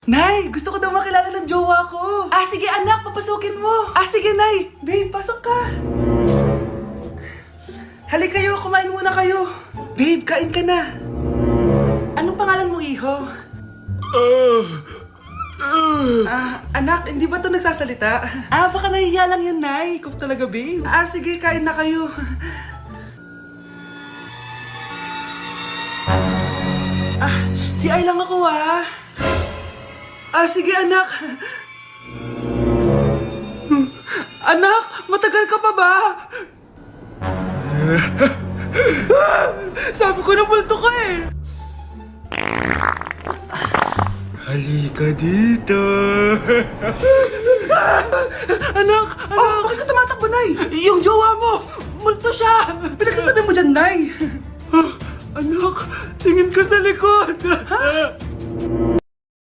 Nay, gusto ko daw makilala ng jowa ko. Sige anak, papasukin mo. Sige Nay. Babe, pasok ka. Halika kayo, kumain muna kayo. Babe, kain ka na. Anong pangalan mo, iho? Anak, hindi ba ito nagsasalita? Baka nahihiya lang yan, Nay. Ikaw talaga, babe. Sige, kain na kayo. Si Ay lang ako, sige, anak. Anak, matagal ka pa ba? Sabi ko na multo ka eh. Halika dito. Anak! Bakit ka tumatakbo, Nay? Yung jowa mo! Multo siya! Pinagsasabi mo dyan, Nay! Anak, tingin ka sa likod!